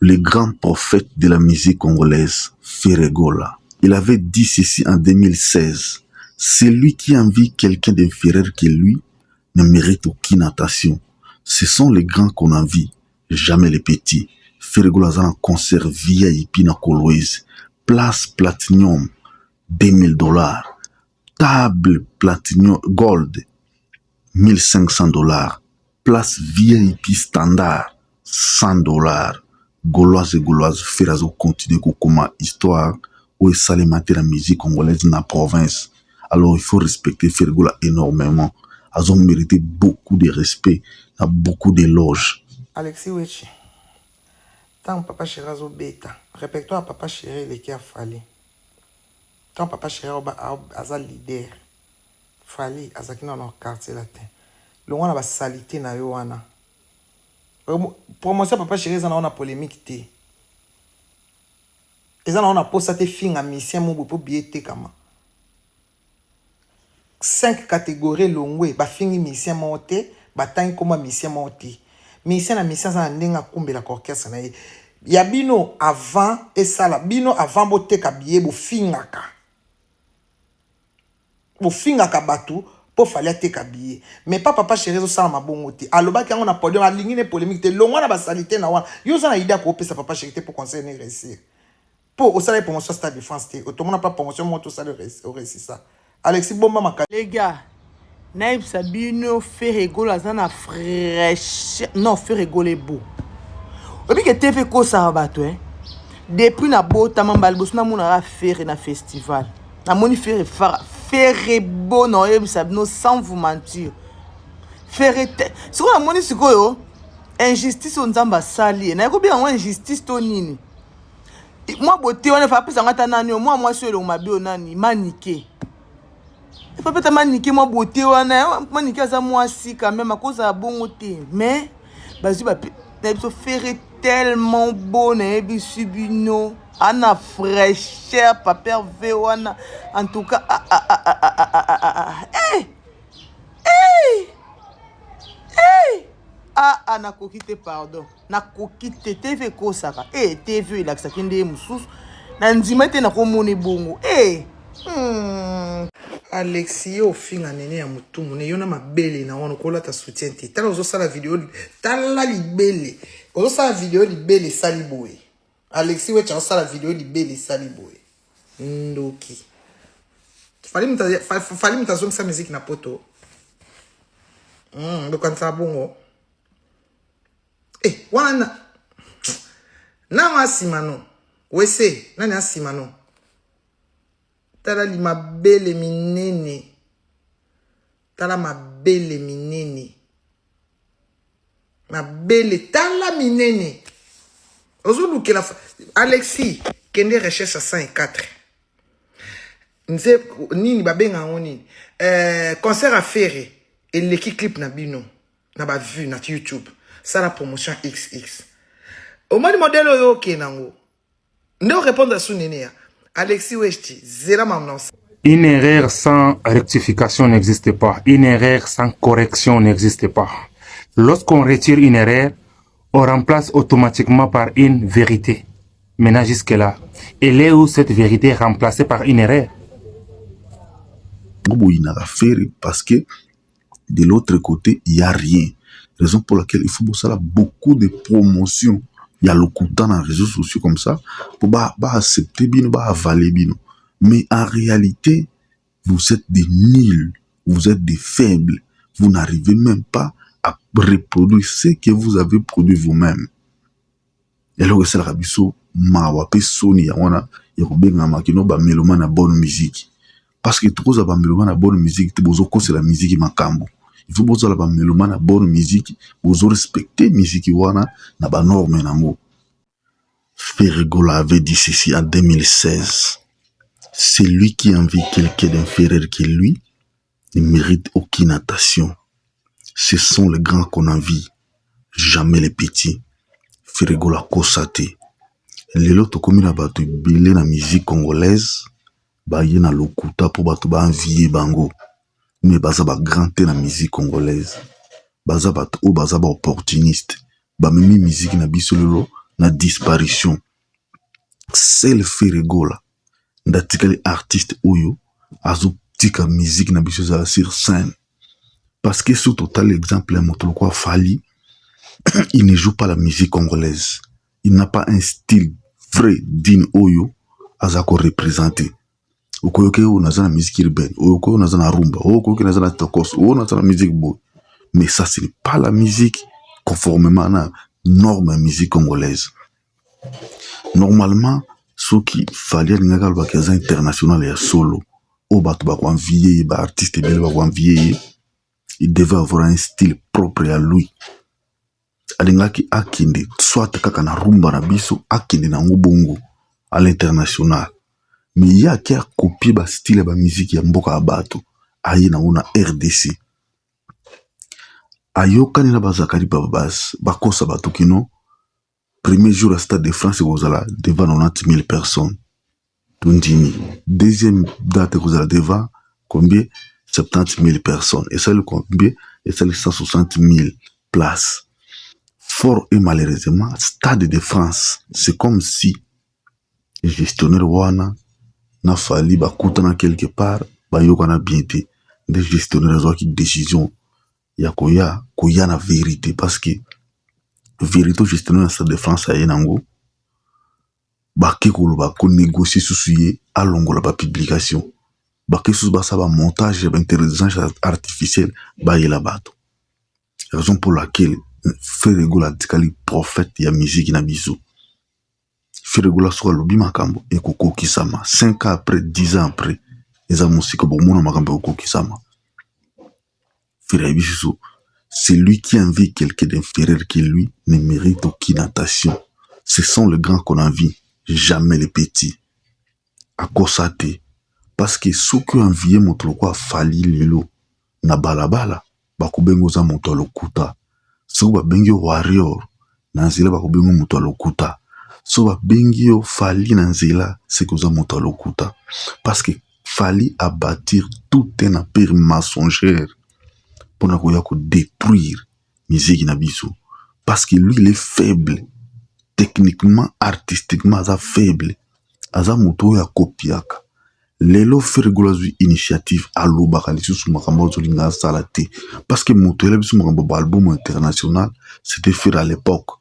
le grand prophète de la musique congolaise, Ferregola. Il avait dit ceci en 2016. Celui qui envie quelqu'un d'inférieur que lui ne mérite aucune attention. Ce sont les grands qu'on envie, jamais les petits. Ferregola a un concert VIP na Kolwezi. Place Platinum, $2000. Table Platinum Gold, $1500. Place VIP Standard, $100. Gauloise et Gauloise, Ferrazo continue comme histoire où est salimenté la musique congolaise dans la province. Alors il faut respecter Ferregola énormément. Ils ont mérité beaucoup de respect, beaucoup d'éloges. Alexis Wechi, tant papa chéri azo beta, répète-toi à papa chéri les qui a fallu. Tant papa chéri aza leader, fallu azaki dans notre quartier latin. Le wana ba salité na yo wana. Promotion papa chéri za na ona polémique té. Eza na ona posa te finga mission mo po biete kama. 5 catégories longwe ba fingi mission monté, ba tangi koma mission monté. Mission na mission za ndenga kumbela orchestre na ye. Ya bino avant et sala bino avant bote ka biye bo fingaka. Bo fingaka batu pour fallait te ka biye. Mais pas papa chéri zo sala mabongo te. Aloba ki ngona podium alingi ne polémique te. Longwa na ba salité na wana. Yo za na idea ko pesa papa chéri te pour conseiller ne réussir. Pour au salaire promotion stade de France te. Autrement pas promotion moto salaire au réussir ça. Alexis Bomba Maka. Les gars, Naïb Sabino fait rigoler à fraîche. Non, fait rigoler beau. Et puis que tu fais quoi ça va toi? Depuis na beau tamambal bos na mona faire na festival. Na moni faire beau non Naïb Sabino sans vous mentir. Faire c'est quoi na moni sikoyo? Injustice on zamba sali. Na ko bien injustice to nini? Moi beauté on fa pesa ngata nani moi sur le mabio nani maniqué. Il faut peut-être maniquer moi beauté wana maniquer ça moi si quand même à cause à bon côté mais bazu ba ça faire tellement beau na ebi subino ana fraîcheur papier wana en tout cas na kokite pardon na kokite TV kosaka TV la sakinde mususu na ndima te na komone bongo Alexis au fin anene ya mutumu ne yona mabele na wana kola ta soutien te tala ozo sala vidéo tala libele ozo sala vidéo libele sali boye Alexis we cha sala vidéo libele sali boye ndoki fali mtazo sa musique na poto ndo kanta bongo wana na asimano wese nani asimano tala li mabele minene tala mabele minene mabele tala minene ozolukela Alexis kende recherche à 104 nze nini babenga ngoni concert à faire et l'équipe clip na bino na ba vu na YouTube ça la promotion XX au moins modèle yo kenango ndo répondre à sunene Alexis Westi, zéro maman. Une erreur sans rectification n'existe pas. Une erreur sans correction n'existe pas. Lorsqu'on retire une erreur, on remplace automatiquement par une vérité. Maintenant jusque-là, elle est où cette vérité remplacée par une erreur? Il n'a pas faire parce que de l'autre côté, il n'y a rien. Raison pour laquelle il faut beaucoup de promotions. Il y a le coup dans les réseaux sociaux comme ça pour accepter bino, avaler bino. Mais en réalité, vous êtes des nuls, vous êtes des faibles. Vous n'arrivez même pas à reproduire ce que vous avez produit vous-même. Et alors que c'est la rabisso, ma wape soni ya wana yakubenga makino ba meloma na bonne musique. Parce que trop za ba meloma na bonne musique, te bozo ko c'est la musique makambo. Il faut bozo la ba meloma na bonne musique, bozo respecter musique wana na ba norme nango. Ferregola avait dit ceci en 2016. Celui qui envie quelqu'un d'inférieur que lui ne mérite aucune attention. Ce sont les grands qu'on envie, jamais les petits. Ferregola Kosate. Lelo tokomi na bato bilé na musique congolaise, ba yé na lokuta pour bato ba envier bango. Mais baza ba grand te na musique congolaise. Baza bato o baza ba opportuniste. Ba mimi musique na biso lelo na disparition. C'est le Ferregola ndatikali artiste oyo azotika musique na biso ezala sur scène. Parce que sur total exemple ya moto lokwa Fally, il ne joue pas la musique congolaise. Il n'a pas un style vrai digne oyo azako représenter. Okoyoke oyo naza na musique urbaine, oyo naza na rumba, oyo naza na tokos, oyo naza na musique boy. Mais ça ce n'est pas la musique conformément à la norme musique congolaise. Normalement, ceux qui fallait regarder le cas international et solo, au bateau envier, artiste bel envier, il devait avoir un style propre à lui. Alingaki akinde, soit kaka na rumba na biso, akinde na ngubongo à l'international. Mais il y a qui a copié ba style ba musique ya mboka abato, ayi na una RDC. Ayokani na bazakari babas, bakosa bato kino. Premier jour à Stade de France, vous allez devant 90 000 personnes. Deuxième date, vous allez devant combien 70 000 personnes. Et ça, le combien et ça, les 160 000 places. Fort et malheureusement, Stade de France, c'est comme si le gestionnaire Wana n'a fallu bakutana quelque part, bayokana bienté. Des gestionnaires ont qui décision, ya koya na vérité parce que vérité gestionnaire Stade de France a yenango baki koloba ko négocier susuye alongola ba publication baki susu basa ba montage ba intelligence artificielle ba yela bato. Raison pour laquelle Ferregola tikali prophète ya musique na biso. Ferregola so lobi makambo e kokokisama 5 ans après 10 ans après eza musique bo mona makambo kokokisama. Ferregola celui qui envie quelqu'un d'inférieur que lui ne mérite aucune attention. Ce sont les grands qu'on envie, jamais les petits. À Kosate, parce que ceux qui envient mon quoi Fally lelo na balabala, bakubengo za moto lokuta. Ceux ba bengio warrior, na nzela bakubengo moto lokuta. Ceux ba bengio Fally na nzela, c'est que za moto lokuta. Parce que Fally a bâtir tout un empire mensongère. Pour ne détruire musique na biso parce que lui il est faible techniquement artistiquement aza faible aza moto ya kopiaka lelo Ferregola zui initiative alobaka lisusu makambo zolinga sala te parce que moto ya biso makambo album international c'était fait à l'époque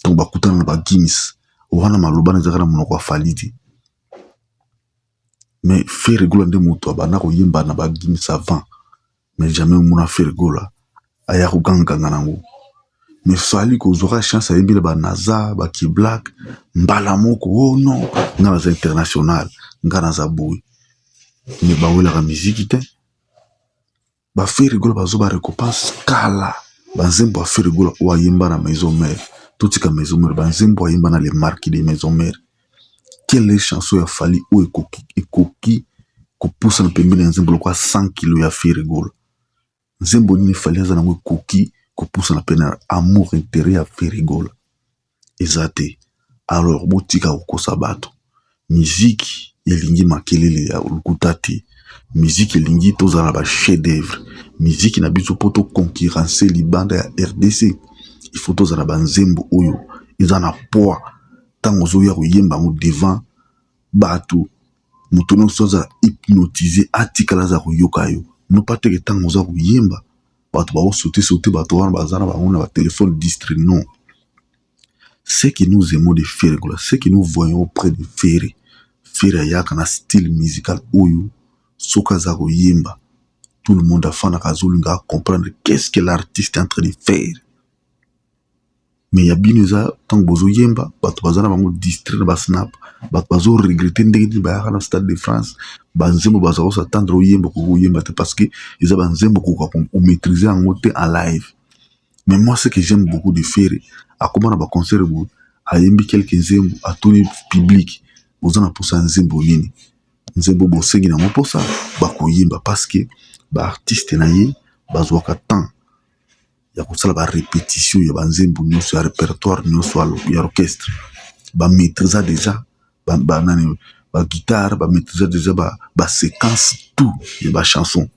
donc bakutana na ba Guinness wana maloba na zakana monoko ya Fally te mais Ferregola nde moto abana ko yemba na ba Guinness avant. Mais jamais mon Ferregola aya kuganganga nango. Mais Fally ko zora chance à yembila ba Naza ba Ki Black mbala moko oh non ngana za international ngana za boy. Mais ba wela ka musique te. Ba Ferregola ba zo ba récompense kala. Ba nzembo ba Ferregola wa yemba na maison mère. Tout ka maison mère ba nzembo wa yemba na les marques des maison mère. Quelle chanson ya Fally ou ekoki ko poussa na pembeni nzembo kwa 100 kg ya Ferregola. Nzembo nini Fally aza nango koki kopousa na pena amour intérêt ya Ferregola ezate. Alors botika kokosa bato musique elingi makelele ya lokuta te musique elingi tozala ba chef d'œuvre musique na biso poto concurrencer libanda ya RDC il faut tozala ba nzembo oyo eza na poids tango zoya koyemba ngo devant bato moto nyonso aza hypnotisé atikala za koyoka yo. Non pas que tant aux autres yemba, bato ba sauter bato wana bazana ba on a téléphone distrait non. Ce que nous aimons de Ferregola, ce que nous voyons auprès de Ferre yaka na style musical oyo soka za yemba. Tout le monde a fait na kazolinga comprendre qu'est-ce que l'artiste est en train de faire. Mais ya bineza tant bozo yemba, bato bazana bango distrait na ba snap, bato bazo regretter ndenge ba yaka na Stade de France. Banzembo bazaro s'attendre au yembo ko yemba parce que ils ont banzembo ko maîtriser en mode en live. Mais moi ce que j'aime beaucoup de faire à comment on va concert a yembi quelques nzembo à tout le public aux en pour ça nzembo nini nzembo bo sengi na mo pour ça ba ko yemba parce que ba artiste na ye bazwa ka temps ya ko sala ba répétition ya banzembo nyonso ya répertoire nyonso ya orchestre ba maîtriser déjà ba nani ba guitare ba maîtriser déjà ba séquence tout et ba chanson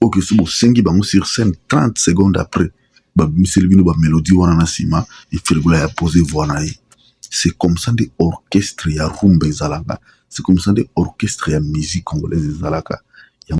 ok so bo sengi bango sur scène 30 secondes après ba miseli bino ba mélodie wana na sima et Ferregola ya poser voix na ye c'est comme ça des orchestres ya rumba ezalaka, c'est comme ça des orchestres ya musique congolaise ezalaka.